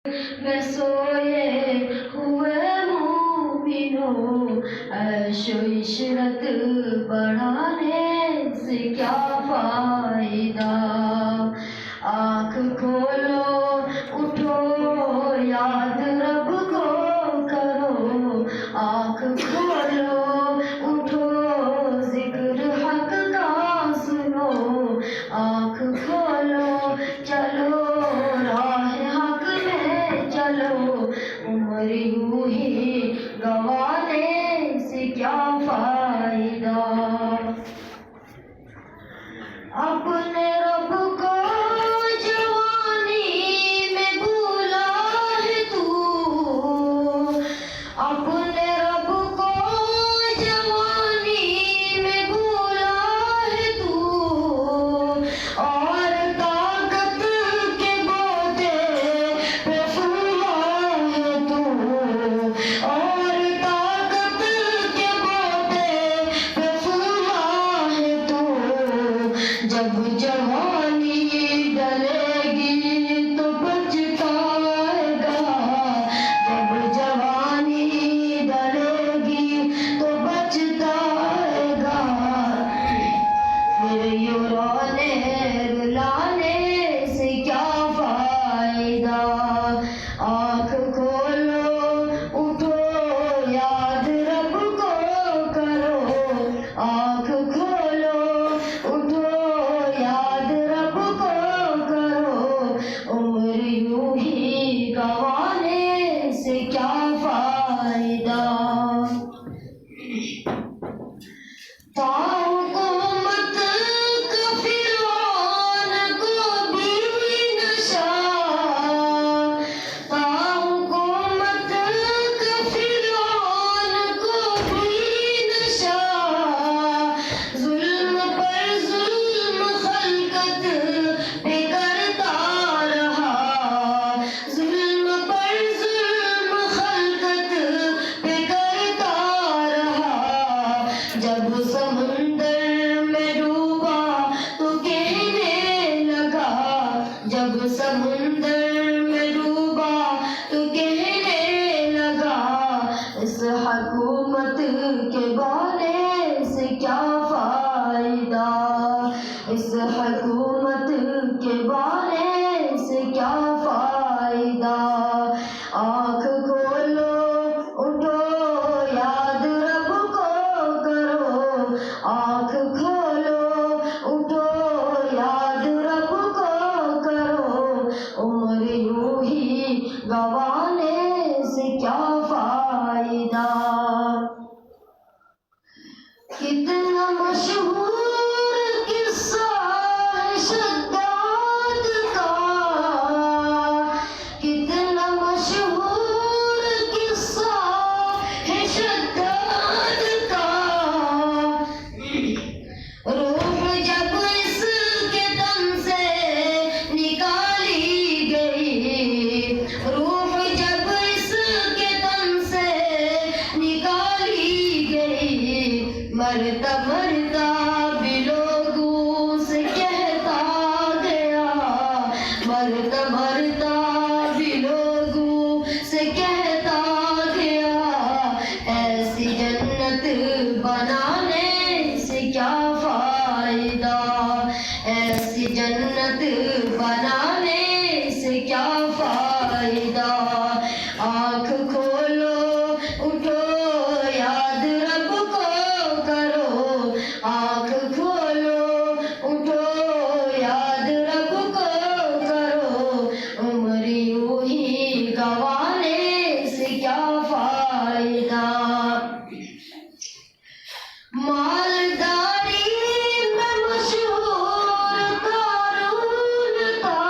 میں سوئے ہوئے مومنوں، عیش و عشرت بڑھانے سے کیا فائدہ؟ آنکھ کھولو اٹھو یاد رب کو کرو، آنکھ کھولو اٹھو ذکر حق کا سنو، آنکھ کھولو چلو راہ حق میں چلو، عمر یوں ہی گنوانے سے کیا فائدہ؟ اپنے رب کو جوانی میں بھولا ہے تو، اپنے رب کو جوانی میں بھولا ہے تو، اور طاقت کے بوتے پہ پھولا ہے تو، اور طاقت کے بوتے پہ پھولا ہے تو، جب جوانی ڈلے گی تو پچھتائے گا، جب جوانی ڈلے گی تو پچھتائے گا، پھر یوں رونے رلانے سے کیا فائدہ؟ آنکھ کھولو اٹھو یاد رب کو کرو، آنکھ کھولو اٹھو یاد رب کو کرو، عمر یوں ہی گنوانے سے کیا فائدہ؟ حکومت کا فرعون کو بھی نشہ، حکومت کا فرعون کو بھی نشہ، ظلم پر ظلم خلقت پہ کرتا رہا، ظلم پر ظلم خلقت پہ کرتا رہا، جب سمندر میں ڈوبا تو کہنے لگا، جب سمندر میں ڈوبا تو کہنے لگا، اس حکومت کے بانے سے کیا فائدہ؟ اس حکومت کے بانے سے کیا فائدہ؟ آنکھ کھولو اٹھو یاد رب کو کرو، آنکھ کھولو اٹھو یاد رب کو کرو، عمر یوں ہی گنوانے سے کیا فائدہ؟ کتنا مشہور قصہ ہے شداد کا، کتنا مشہور قصہ ہے شداد کا، روح جب اس کے تن سے نکالی گئی، روح جب اس کے تن سے نکالی گئی، مرتا مرتا بھی لوگوں سے کہتا گیا، مرتا مرتا بھی لوگوں سے کہتا گیا، ایسی جنت بنانے سے کیا فائدہ؟ ایسی جنت بنانے سے کیا فائدہ؟ آنکھ کھولو اٹھو یاد رب کو کرو، آنکھ کھولو اٹھو یاد رب کو کرو، عمر یوں ہی گنوانے سے کیا فائدہ؟ مالداری میں مشہور قارون تھا،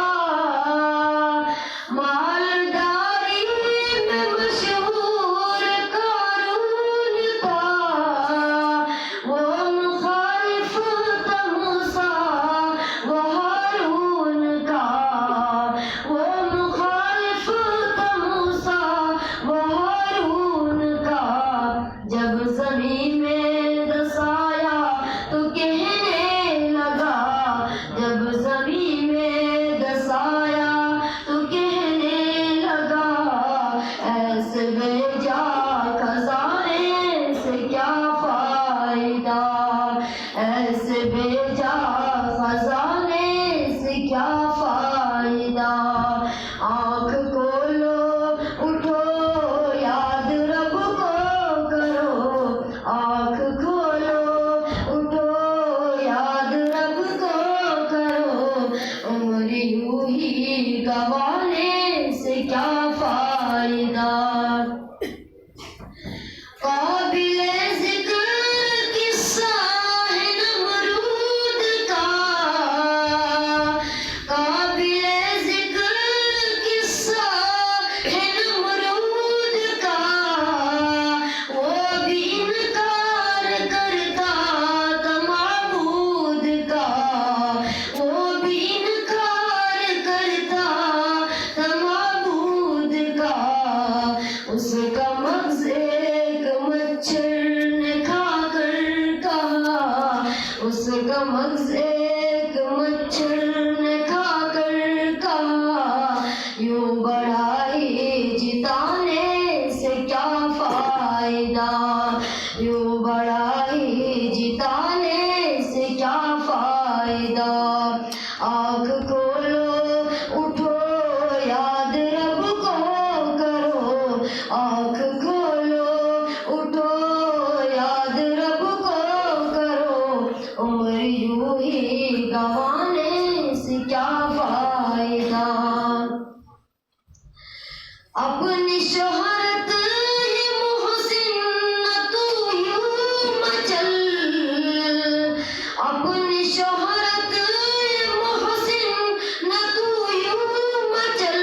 مالداری میں مشہور قارون تھا، وہ مخالف تھا موسیٰ و ہارون کا، وہ مخالف فائدہ قابل ذکر قصہ ہے نمرود کا قابل ذکر قصہ ہے نمرود کا وہ بھی انکار کرتا تھا معبود کا وہ بھی انکار کرتا تھا معبود کا اس کا مغز ایک مچھر نے کھا کر کہا اس کا مغز ایک مچھر نے کھا کر کہا یوں بڑائی جتانے سے کیا فائدہ یوں بڑائی جتانے سے کیا فائدہ آنکھ کھولو اٹھو یاد رب کو کرو آنکھ کھولو اٹھو یاد رب کو کرو عمر یوں ہی گنوانے سے کیا فائدہ اپنی شہرت ہی محسن نہ تو یوں مچل اپنی شہرت ہی محسن نہ تو یوں مچل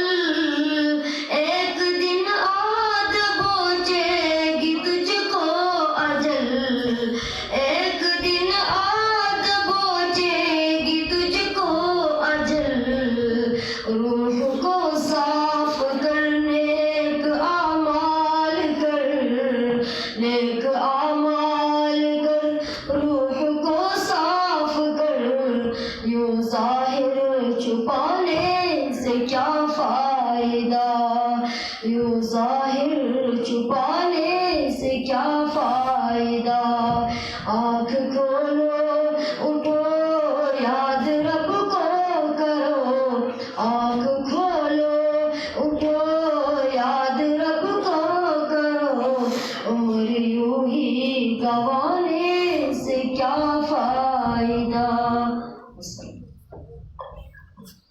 ایک دن آد پہنچے گی تجھ کو اجل ایک دن آد پہنچے گی تجھ کو اجل روح کو صاف کر نیک اعمال کر نیک اعمال کر روح کو صاف کر یوں ظاہر چھپانے سے کیا